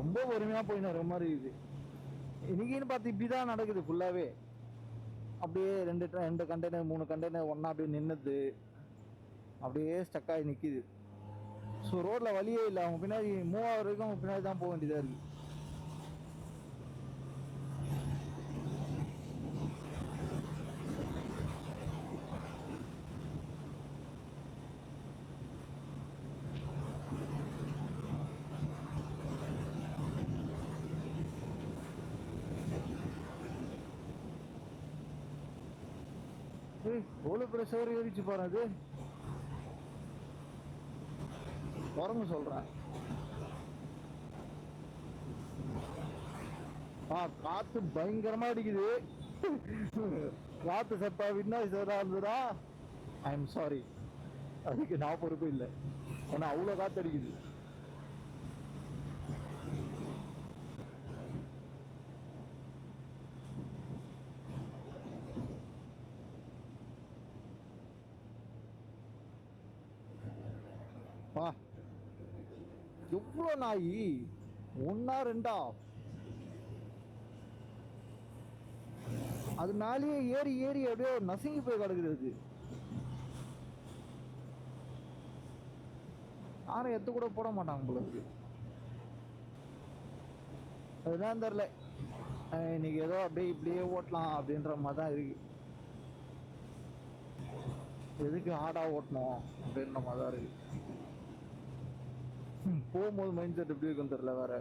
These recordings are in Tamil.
ரொம்ப பொறுமையாக போயின்னு வர மாதிரி இருக்குது. இன்னைக்குன்னு பார்த்து இப்படி தான் நடக்குது ஃபுல்லாகவே. அப்படியே ரெண்டு கண்டெய்னர் 3 கண்டெய்னர் ஒன்றா அப்படியே நின்றுது, அப்படியே ஸ்டக்காகி நிற்கிது. ஸோ ரோட்டில் வழியே இல்லை. அவங்க பின்னாடி மூவ் ஆகிற வரைக்கும் அவங்க பின்னாடி தான் போக வேண்டியதாக இருக்குது. எவ்வளோ ப்ரெஷர் ஏறிச்சு பாரு. அது குரங்கு சொல்கிறேன். காற்று பயங்கரமாக அடிக்குது. காற்று சட்டா வின்னாஸ் இருந்ததா ஐ எம் சாரி, அதுக்கு நான் பொறுப்பு இல்லை. ஏன்னா அவ்வளோ காற்று அடிக்குது. எவ்வளோ நாய், ஒன்னா ரெண்டா, அது மேலேயே ஏறி ஏறி அப்படியே நசுங்கி போய் கிடக்குது. யாரும் எத்து கூட போட மாட்டாங்க போல இருக்கு. அதுதான் தெரியல, இன்னைக்கு ஏதோ அப்படியே இப்படியே ஓட்டலாம் அப்படின்ற மாதிரி தான் இருக்கு. எதுக்கு ஹார்டாக ஓட்டணும் அப்படின்ற மாதிரி தான் இருக்கு. போகும்போது மைண்ட் செட் எப்படி இருக்குன்னு தெரியல. வேற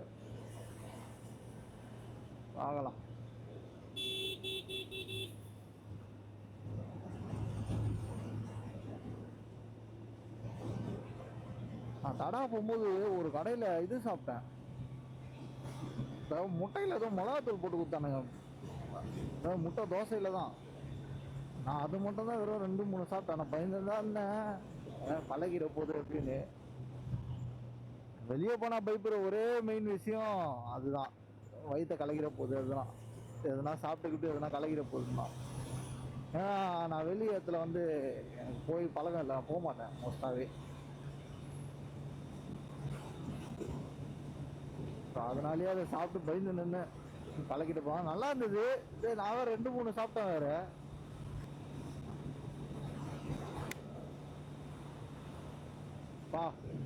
ஆகலாம். நான் தடா போகும்போது ஒரு கடையில் இது சாப்பிட்டேன். முட்டையில் ஏதோ மிளகாத்தூள் போட்டு கொடுத்தானுங்க. முட்டை தோசையில் தான். நான் அது மட்டும் தான் வெறும் 2-3 சாப்பிட்டேன். நான் பயந்துதான் இருந்தேன் பழகிற போது அப்படின்னு. வெளியே போனால் பயப்படுற ஒரே மெயின் விஷயம் அதுதான், வயிற்ற கலக்கிற போது. அதுதான் எதுனா சாப்பிட்டுக்கிட்டு எதுனா கலக்கிற போதுன்னா. ஏன்னா நான் வெளியேத்துல வந்து எனக்கு போய் பழகம் இல்லை, நான் போக மாட்டேன் மோஸ்டாகவே. அதனாலேயே அதை சாப்பிட்டு பயந்து நின்று கலக்கிட்டு போவேன். நல்லா இருந்தது. நான் வேறு 2-3 சாப்பிட்டேன் வேற.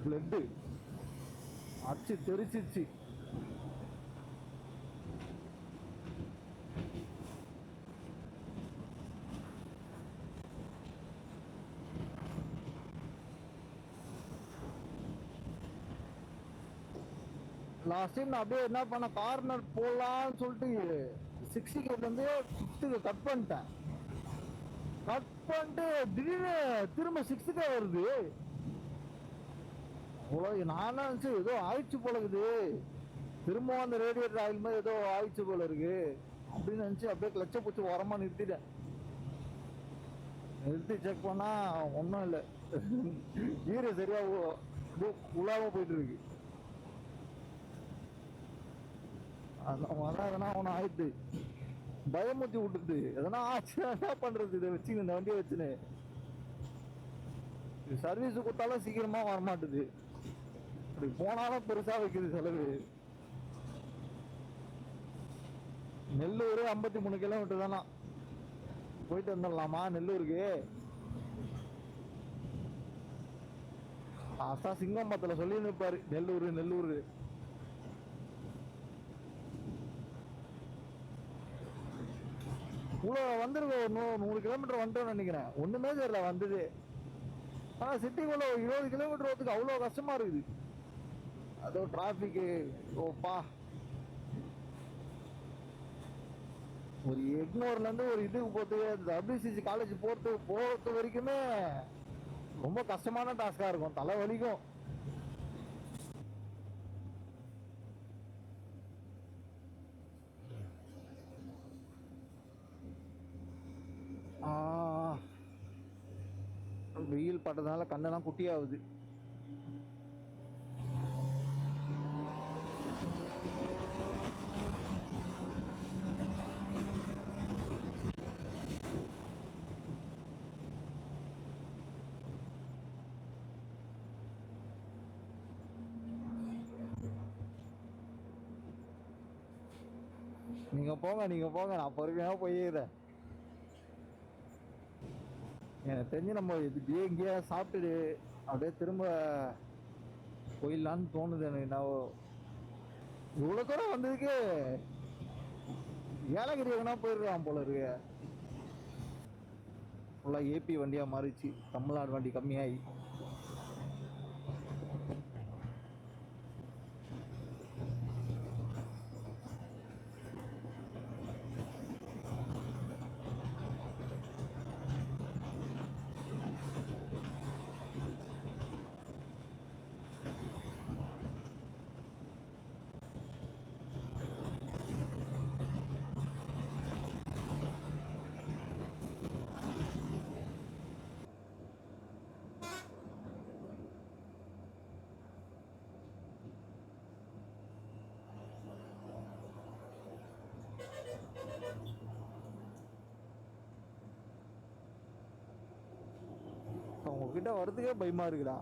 பிளட்டு அச்சு தெரிச்சிச்சு. லாஸ்ட் டைம் நான் அப்படியே என்ன பண்ண, கார்னர் போடலான்னு சொல்லிட்டு 60 வந்து 5க்கு கட் பண்ணிட்டேன். கட் பண்ணிட்டு திடீர்னு திரும்ப 6க்கே வருது. அவ்வளோ நான் நினச்சி ஏதோ ஆயிடுச்சு போல இருக்குது, திரும்ப அந்த ரேடியேட்டர் ஆயில் மாதிரி ஏதோ ஆயிடுச்சு போல இருக்கு அப்படின்னு நினச்சி அப்படியே கிளச்சை பிடிச்சி உரமாக நிறுத்திட்டேன். நிறுத்தி செக் பண்ணா ஒன்றும் இல்லை, ஈர சரியா உலாம போயிட்டு இருக்கு. அந்த மாதிரி எதனா ஒன்று ஆயிடுது, பயமுத்தி விட்டுது. எதனா ஆச்சு என்ன பண்றது, இதை வச்சு இந்த வண்டியை வச்சுன்னு சர்வீஸ் கொடுத்தாலும் சீக்கிரமா வரமாட்டுது. அப்படி போனாலும் பெருசா வைக்குது செலவு. நெல்லூர் 53 கிலோமீட்டர் தானா, போயிட்டு வந்துடலாமா நெல்லூருக்கு? ஆசா சிங்கம்பத்தில் சொல்லி நிற்பாரு நெல்லூர் நெல்லூர். இவ்வளோ வந்துருக்கு, ஒரு 100 கிலோமீட்டர் வந்துட்டோம்னு நினைக்கிறேன். ஒன்றுமே தெரியல வந்தது. ஆனால் சிட்டிக்குள்ள 20 கிலோமீட்டர் வரதுக்கு அவ்வளோ கஷ்டமா இருக்குது. அதோ டிராஃபிக்கு. ஓப்பா, ஒரு எக்னோர்லேருந்து ஒரு இதுக்கு போகிறதுக்கு, WCC காலேஜ் போகிறது வரைக்குமே ரொம்ப கஷ்டமான டாஸ்காக இருக்கும், தலை வலிக்கும். வெயில் பட்டதுனால கண்ணெல்லாம் குட்டியாகுது. நீங்கள் போங்க நான் பொறுமையாக போயிடுறேன். எனக்கு தெரிஞ்சு நம்ம இதுக்கு எங்கேயா சாப்பிட்டுட்டு அப்படியே திரும்ப போயிடலான்னு தோணுது எனக்கு. நான் இவ்வளோ தூரம் வந்ததுக்கு ஏலகிரி எங்கன்னா போயிடுறான் போல இருக்கு. ஃபுல்லாக ஏபி வண்டியாக மாறிச்சு, தமிழ்நாடு வண்டி கம்மியாகி. உங்ககிட்ட வரதுக்கே பயமா இருக்குடா.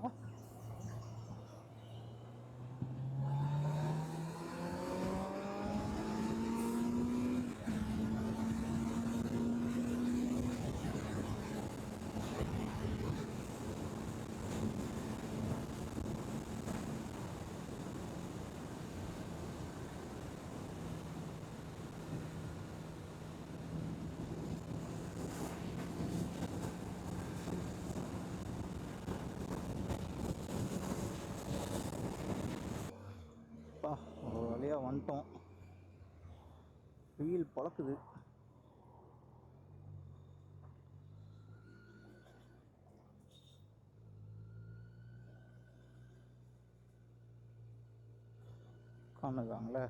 ஒரு வழியாக வந்துட்டோம். வெயில் பழக்குது. காணுக்காங்களே.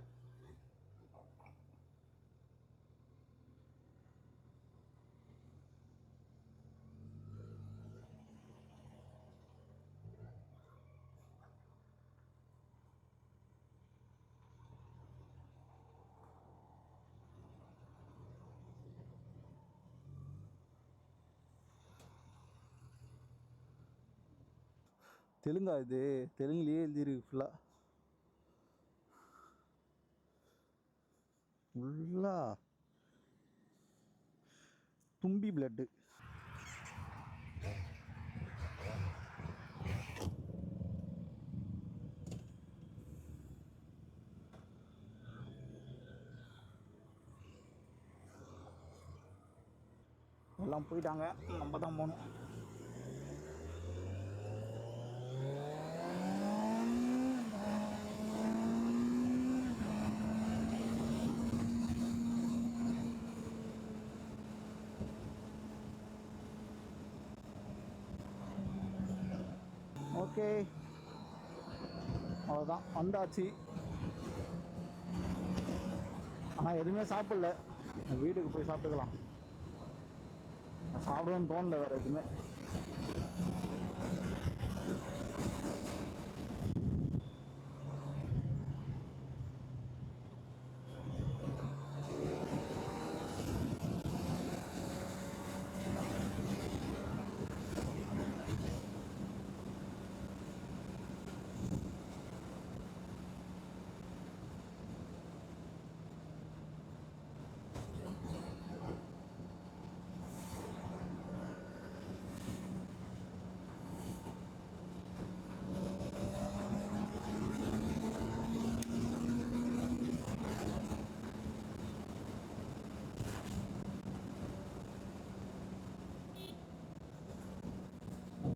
தெலுங்கா இது? தெலுங்குலேயே எழுதிருக்கு ஃபுல்லாக. ஃபுல்லாக தும்பி பிளட்டு. எல்லாம் போயிட்டாங்க, நம்ம தான் போகணும். ஓகே, அவ்வளோதான், வந்தாச்சு. ஆனால் எதுவுமே சாப்பிடல, வீட்டுக்கு போய் சாப்பிட்டுக்கலாம். சாப்பிடணும்னு தோணல வேறு எதுவுமே.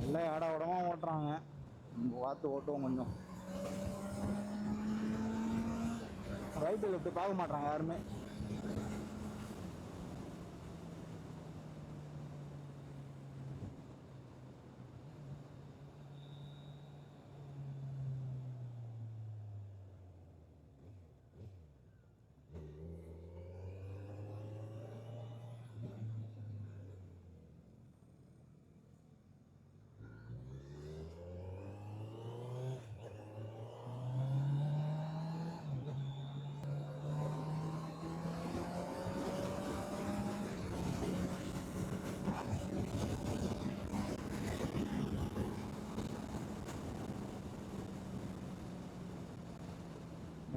நல்லா ஆட உடமாக ஓட்டுறாங்க, பார்த்து ஓட்டுவோம் கொஞ்சம். ரைட்டு லெஃப்ட் பார்க்க மாட்டாங்க யாருமே.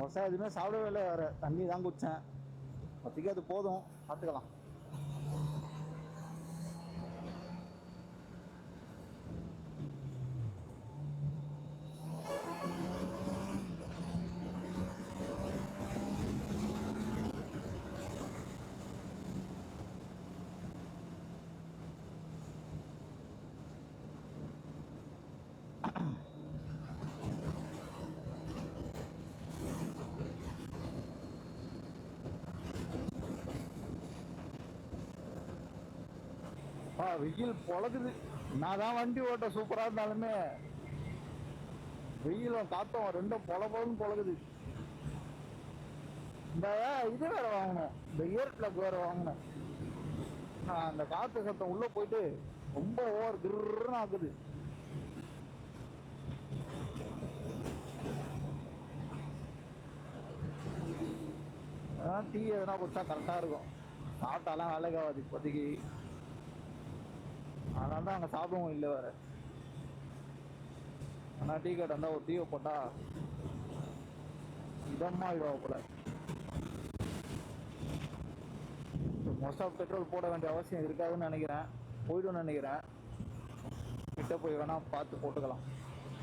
மோஸ்ட்டாக எதுவுமே சாப்பிடவே இல்லை, வேறு தண்ணி தான் குடித்தேன். அப்போதைக்கு அது போதும், பார்த்துக்கலாம். வெயில் பொழக்குது. நான் தான் வண்டி ஓட்ட சூப்பரா இருந்தாலுமே வெயிலும் காத்தம் ரெண்டும் பொழன்னு பொழக்குது. இந்த இது வேற வாங்கணும், இந்த இயர் பிளக் வேற வாங்கணும். அந்த காத்து சத்தம் உள்ள போயிட்டு ரொம்ப ஓவர் கிருன்னு ஆகுது. டீ எதனா குடிச்சா கரெக்டா இருக்கும். சாப்பிட்டாலாம் வேலைக்கு ஆகாது இப்போதைக்கு. அதனால தான் அங்கே சாப்பிடவும் இல்லை வேற. ஆனால் டீ கடை இருந்தால் ஒரு டீயை போட்டா இதமாயிடுவோம் போல. மோஸ்ட் ஆஃப் பெட்ரோல் போட வேண்டிய அவசியம் இருக்காதுன்னு நினைக்கிறேன். போய்டும்னு நினைக்கிறேன். கிட்ட போய் வேணா பார்த்து போட்டுக்கலாம்.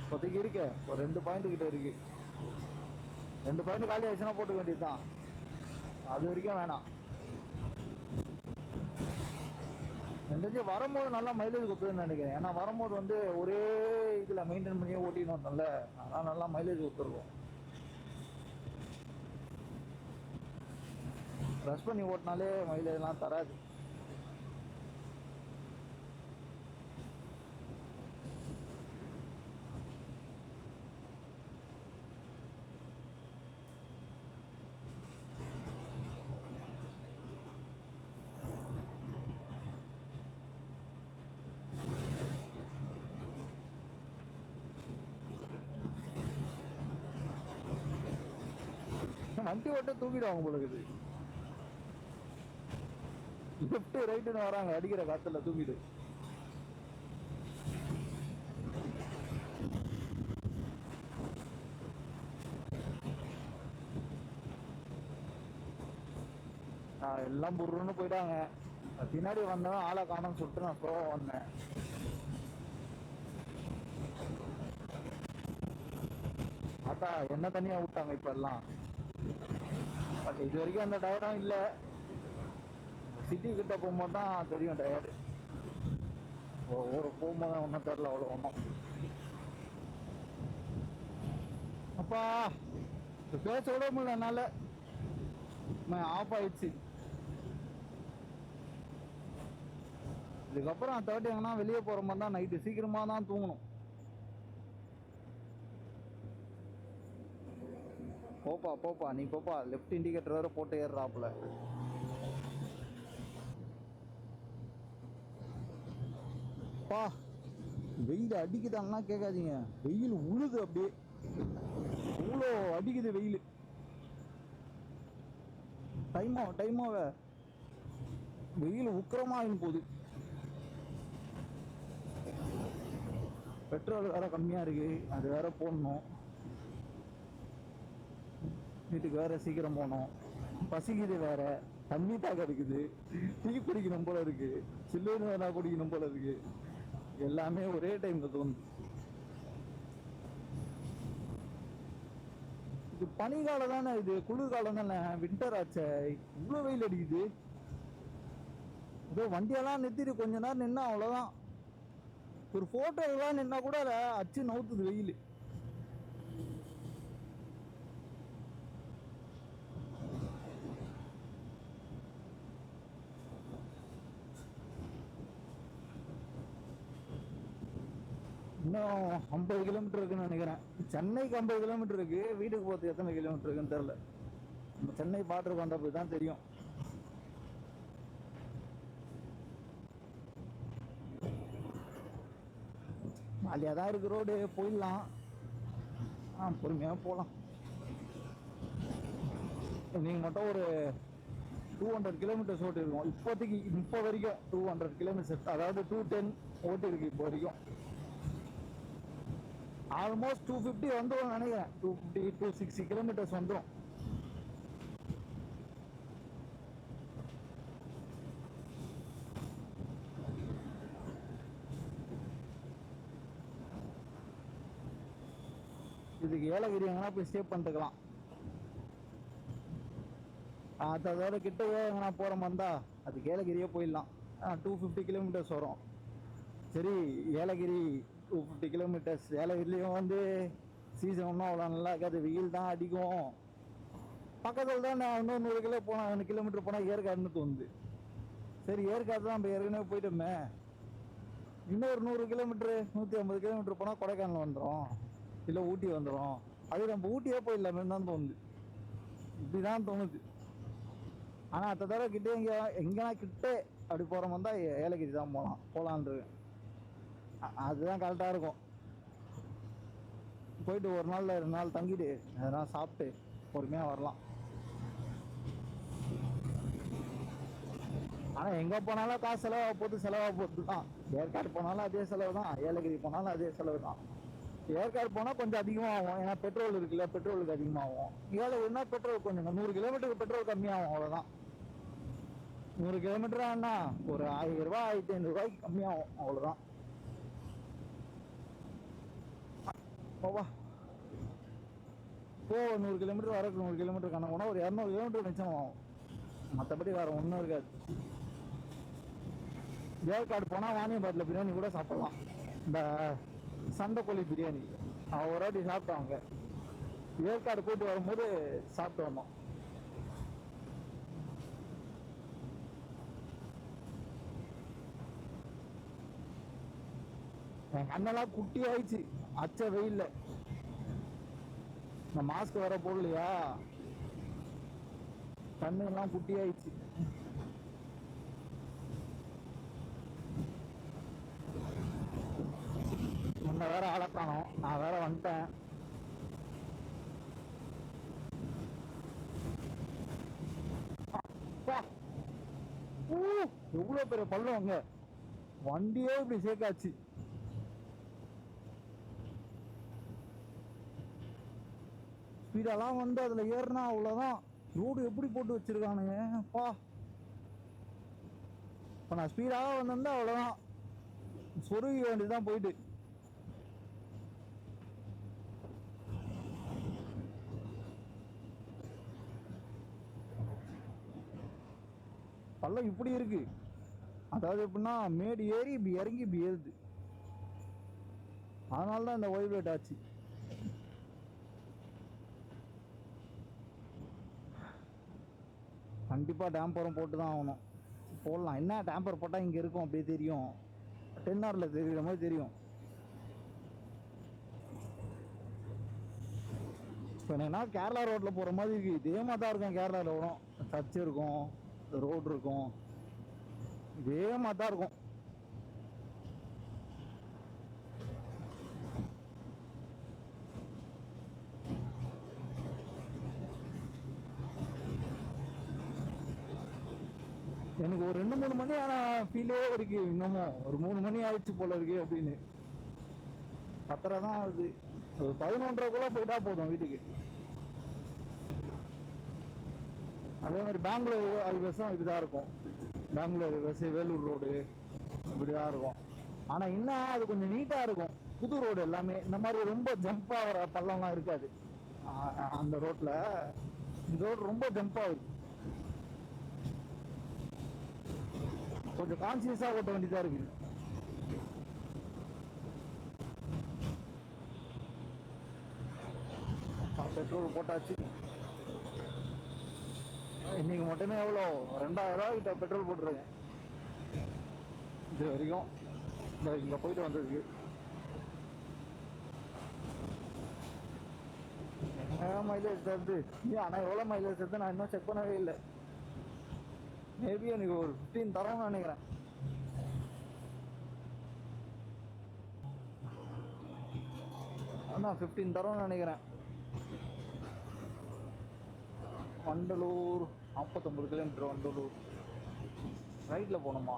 இப்போதைக்கு இருக்கு ஒரு 2 பாயிண்ட் கிட்ட இருக்கு. 2 பாயிண்ட் காலி ஆயிடுச்சுன்னா போட்டுக்க வேண்டியது தான். அது வரைக்கும் வேணாம். எந்த வரும்போது நல்லா மைலேஜ் கொடுத்துருன்னு நினைக்கிறேன். ஏன்னா வரும்போது வந்து ஒரே இதில் மெயின்டைன் பண்ணியே ஓட்டின்னு வந்தோம்ல, அதனால் நல்லா மைலேஜ் கொடுத்துருக்கும். ப்ரெஸ் பண்ணி ஓட்டினாலே மைலேஜ்லாம் தராது. வண்டி ஓட்ட தூக்கிடுவாங்க போல இருக்குது. லெஃப்ட் ரைட்டுன்னு வராங்க, அடிக்கிற காத்துல தூக்கிட்டு. எல்லாம் புருன்னு போயிட்டாங்க. பின்னாடி வந்தவன் ஆளை காணோம்னு சொல்லிட்டு நான் ஸ்லோவா வந்தேன். பார்த்தா என்ன தனியா விட்டாங்க இப்ப எல்லாம். பட் இது வரைக்கும் அந்த டயரும் இல்லை. சிட்டி கிட்ட போகும்போது தான் தெரியும் டயர்டு. ஒரு போகும்போது ஒன்றும் தெரில அவ்வளோ ஒன்றும். அப்பா பேச விட முடியல என்னால, ஆஃப் ஆயிடுச்சு. இதுக்கப்புறம் 30 எங்கன்னா வெளியே போகிற மாதிரி தான் நைட்டு சீக்கிரமாக தான் தூங்கணும். போப்பா போப்பா நீ போப்பா, லெஃப்ட் இண்டிகேட்டர் வேற போட்டு ஏறுறாப்புல. பா வெயில் அடிக்குதாங்கன்னா கேட்காதீங்க, வெயில் உழுது அப்படியே, அவ்வளோ அடிக்குது வெயில். டைமாவே வெயில் உக்கிரமாகும் போகுது. பெட்ரோல் வேற கம்மியா இருக்கு, அது வேற போடணும். வீட்டுக்கு வேற சீக்கிரம் போகணும். பசிக்குது வேற, தண்ணி தாக இருக்குது, டீ குடிக்கணும் போல இருக்கு, சில்லுன்னு வேணா குடிக்கணும் போல இருக்கு. எல்லாமே ஒரே டைம்ல தோணுது. இது பனிக்காலம் தானே, இது குளிர்காலம் தானே, வின்டர் ஆச்சே. இவ்வளோ வெயில் அடிக்குது. இதோ வண்டியெல்லாம் நிறுத்திட்டு கொஞ்ச நேரம் நின்னா அவ்வளோதான். ஒரு போட்டோ எல்லாம் நின்னா கூட அச்சு நவுத்துது வெயில். இன்னும் 50 கிலோமீட்டர் இருக்குன்னு நினைக்கிறேன். சென்னைக்கு 50 கிலோமீட்டர் இருக்கு, வீட்டுக்கு போகிறது எத்தனை கிலோமீட்டர் இருக்குன்னு தெரியல. நம்ம சென்னை பார்டருக்கு வந்த போய் தான் தெரியும். ஜாலியாக தான் இருக்கு ரோடு, போயிடலாம். பொறுமையாக போகலாம். நீங்கள் மட்டும் ஒரு 200 கிலோமீட்டர்ஸ் ஓட்டி இருக்கும் இப்போதைக்கு. இப்போ வரைக்கும் 200 கிலோமீட்டர்ஸ், அதாவது 210 ஓட்டி இருக்கு இப்போ வரைக்கும். ஆல்மோஸ்ட் 250 வந்துடும் நினைக்கிறேன். 250 260 கிலோமீட்டர்ஸ் வந்துடும். இதுக்கு ஏலகிரி எங்கன்னா போய் ஸ்டே பண்ணிட்டுக்கலாம். அதோட கிட்டவே எங்கன்னா போகிற மாதிரி இருந்தா அதுக்கு ஏலகிரியே போயிடலாம். 250 கிலோமீட்டர்ஸ் வரும். சரி, ஏலகிரி 250 கிலோமீட்டர்ஸ். ஏலகிரிலையும் வந்து சீசன் ஒன்றும் அவ்வளோ நல்லா இருக்காது, வெயில் தான் அடிக்கும். பக்கத்தில் தான் நான் இன்னும் 100 கிலோமீட்டர் போனால் ஏற்காடுன்னு தோணுது. சரி, ஏற்காடு தான் நம்ம ஏற்கனவே போயிட்டோமே, இன்னொரு 100 கிலோமீட்டரு 150 கிலோமீட்டர் போனால் கொடைக்கானல் வந்துடும், இல்லை ஊட்டி வந்துடும். அது நம்ம ஊட்டியே போயிடலாமேன்னு தான் தோணுது. இப்படிதான் தோணுது. ஆனால் அத்த தடவை கிட்டே எங்கேனா கிட்டே அப்படி போகிற மாதிரி தான் ஏலகிரி தான் போகலான்றது. அதுதான் கரெக்டாக இருக்கும். போயிட்டு ஒரு நாள் 2 நாள் தங்கிட்டு எதனா சாப்பிட்டு பொறுமையாக வரலாம். ஆனால் எங்கே போனாலும் காசு செலவாக போகுது தான். ஏற்காடு போனாலும் அதே செலவு தான், ஏலகிரி போனாலும் அதே செலவு தான். ஏற்காடு போனால் கொஞ்சம் அதிகமாகும், ஏன்னா பெட்ரோல் இருக்குல்ல, பெட்ரோலுக்கு அதிகமாகும். ஏலகிரினா பெட்ரோல் கொஞ்சம் 100 கிலோமீட்டருக்கு பெட்ரோல் கம்மியாகும், அவ்வளோதான். 100 கிலோமீட்டர் ஆனா ஒரு 1000 ரூபா 1500 ரூபாய்க்கு கம்மியாகும், அவ்வளோதான். போவா போ 100 கிலோமீட்டர் வரக்கு 100 கிலோமீட்டர் கணக்கு போனால் ஒரு 200 கிலோமீட்டர் மிச்சம் ஆகும். மற்றபடி வேறு ஒன்றும் இருக்காது. ஏற்காடு போனால் வாணியம்பாட்டில் பிரியாணி கூட சாப்பிடலாம். இந்த சண்டைக்கோழி பிரியாணி ஒரு வாட்டி சாப்பிட்டாங்க. ஏற்காடு போயிட்டு வரும்போது சாப்பிட்டு வந்தோம். என் கண்ணெல்லாம் குட்டி ஆயிடுச்சு அச்ச வெயில்ல. இந்த மாஸ்க் வர போடலையா, கண்ணெல்லாம் குட்டி ஆயிடுச்சு. முன்ன வேற அழக்கானோம், நான் வேற வந்துட்டேன். எவ்வளவு பெரிய பள்ளம் அங்க, வண்டியே இப்படி சேர்க்காச்சு. ஸ்பீடெல்லாம் வந்து அதுல ஏறினா அவ்வளவுதான். ரோடு எப்படி போட்டு வச்சிருக்கானுங்க பா. இப்ப நான் ஸ்பீடாக வந்திருந்தா அவ்வளவுதான், சொருகி வேண்டியதுதான் போயிட்டு. பள்ளம் இப்படி இருக்கு, அதாவது எப்படின்னா மேடு ஏறி இப்படி இறங்கி இப்படி ஏறுது. அதனாலதான் இந்த வைப்ரேட் ஆச்சு. கண்டிப்பா டேம்பரும் போட்டு தான் ஆகணும். போடலாம், என்ன டேம்பர் போட்டால் இங்கே இருக்கும் அப்படியே தெரியும், 10Rல தெரியுற மாதிரி தெரியும். இப்போ என்னன்னா கேரளா ரோட்டில் போகிற மாதிரி இருக்கு, இதே மாதிரி தான் இருக்கும். கேரளாவில் வரும், சர்ச் இருக்கும், ரோடு இருக்கும், இதே மாதிரி தான் இருக்கும். எனக்கு ஒரு 2-3 மணி ஆனால் ஃபீலே இருக்கு, இன்னமும் ஒரு 3 மணி ஆயிடுச்சு போல இருக்கு அப்படின்னு. 10:30 தான் ஆகுது, ஒரு 11:30 போயிட்டா போதும் வீட்டுக்கு. அதே மாதிரி பெங்களூர் ஹைவேஸும் இப்படிதான் இருக்கும். பெங்களூர் ஹைவேஸ், வேலூர் ரோடு இப்படிதான் இருக்கும். ஆனால் இன்னும் அது கொஞ்சம் நீட்டாக இருக்கும். புது ரோடு எல்லாமே இந்த மாதிரி ரொம்ப ஜம்ப் ஆகிற பள்ளம்லாம் இருக்காது அந்த ரோட்டில். இந்த ரோடு ரொம்ப ஜம்ப் ஆகுது, கொஞ்சம் கான்சியஸாக ஓட்ட வேண்டியதாக இருக்குது. பெட்ரோல் போட்டாச்சு. இன்னைக்கு மட்டுமே எவ்வளோ 2000 ரூபா கிட்ட பெட்ரோல் போட்டுருக்கேன் இது வரைக்கும். இங்கே போயிட்டு வந்ததுக்கு மைலேஜ் தருது. ஆனால் எவ்வளோ மைலேஜ் தருது நான் இன்னும் செக் பண்ணவே இல்லை. மேபி எனக்கு ஒரு 15 தரோம்னு நினைக்கிறேன். ஆனால் 15 தரோம்னு நினைக்கிறேன். வண்டலூர் 49 கிலோமீட்டர். வண்டலூர் ரைட்டில் போகணுமா?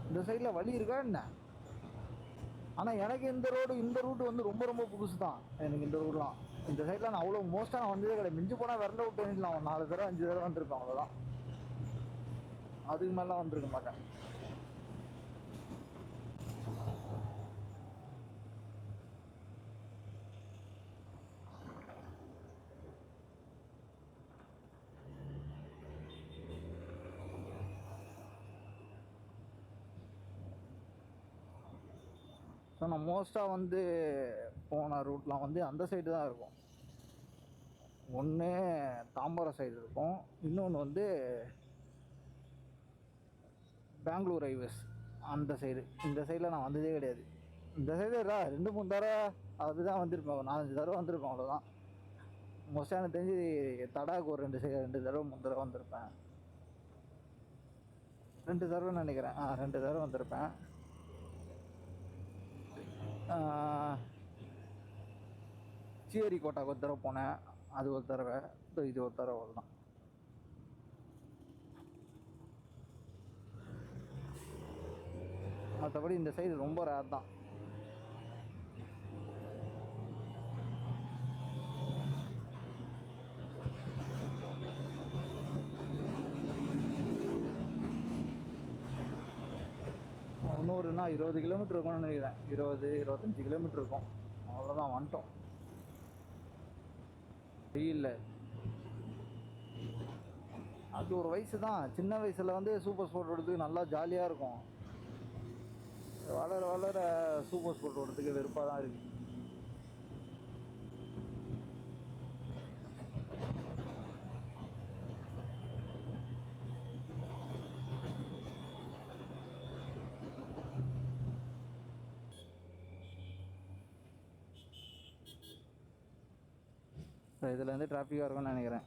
இந்த சைடில் வழி இருக்கா என்ன? ஆனால் எனக்கு இந்த ரூட்டு வந்து ரொம்ப ரொம்ப புதுசு தான் எனக்கு. இந்த ரூட்லாம் இந்த சைடில் நான் அவ்வளோ மோஸ்ட்டாக நான் வந்ததே கிடையாது. மிஞ்சி போனால் விரண்ட விட்டு நினைக்கலாம், 4 தடவை 5 தடவை வந்துருப்பேன், அவ்வளோதான். அதுக்கு மேலாம் வந்துருக்க மாட்டேன். ஸோ நான் மோஸ்ட்டாக வந்து போன ரூட்லாம் வந்து அந்த சைடு தான் இருக்கும். ஒன்று தாம்பரம் சைடு இருக்கும், இன்னொன்று வந்து பெங்களூர் ஹைவேஸ் அந்த சைடு. இந்த சைடில் நான் வந்ததே கிடையாது. இந்த சைடு 2-3 தடவை அதுதான் வந்திருப்பேன், ஒரு 4-5 தடவை வந்திருப்பேன், அவ்வளோதான். மோஸ்ட்டாக எனக்கு தெரிஞ்சு தடாக்கு ஒரு 2 தடவை 3 தடவை வந்திருப்பேன். 2 தடவை நினைக்கிறேன். 2 தடவை வந்திருப்பேன். சீரி கோட்டாக்கு ஒரு தடவை போனேன், அது ஒரு தடவை. இது ஒரு தடவை அவ்வளோதான். மற்றபடி இந்த சைடு ரொம்ப ரேர் தான். இன்னொருனா 20 கிலோமீட்டர் இருக்கும்னு நினைக்கிறேன். 20-25 கிலோமீட்டர் இருக்கும், அவ்வளோதான். வந்துட்டோம். இல்லை, அது ஒரு வயசு தான். சின்ன வயசில் வந்து சூப்பர் ஸ்போர்ட் ஓடுறதுக்கு நல்லா ஜாலியாக இருக்கும். வளர வளர சூப்பர் ஸ்போர்ட் ஓடுறதுக்கு வெறுப்பாக தான் இருக்குது. இதில் வந்து டிராஃபிக்காக இருக்கும்னு நினைக்கிறேன்.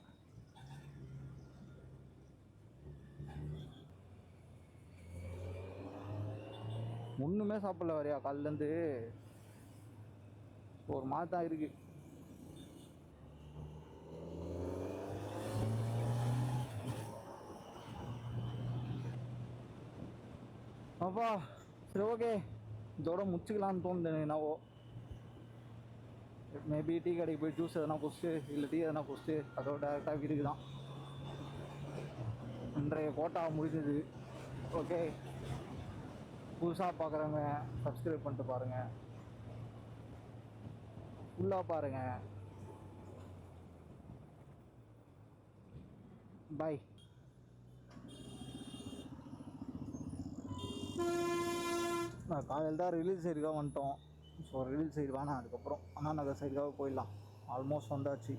ஒன்றுமே சாப்பிடல வரையா, காலிலேருந்து ஒரு மாதிரி தான் இருக்கு. அப்பா சரி, ஓகே, இதோட முடிச்சுக்கலான்னு தோணுது என்னவோ. மேபி டீ கடைக்கு போய் ஜூஸ் எதனா குடிச்சிட்டு, இல்லை டீ எதனா குடிச்சிட்டு அதோட டேரெக்டாக வீட்டுக்கு தான். இன்றைய கோட்டா முடிஞ்சது. ஓகே, புதுசாக பார்க்குறவங்க சப்ஸ்கிரைப் பண்ணிட்டு பாருங்கள், ஃபுல்லாக பாருங்கள். பாய். நான் காலையில் தான் ரிலீஸ் சைடுக்காக வந்துட்டோம். ஸோ ரிலீஸ் சைடு வேணாம், அதுக்கப்புறம் அண்ணா நகர் சைடுக்காக போயிடலாம். ஆல்மோஸ்ட் வந்தாச்சு.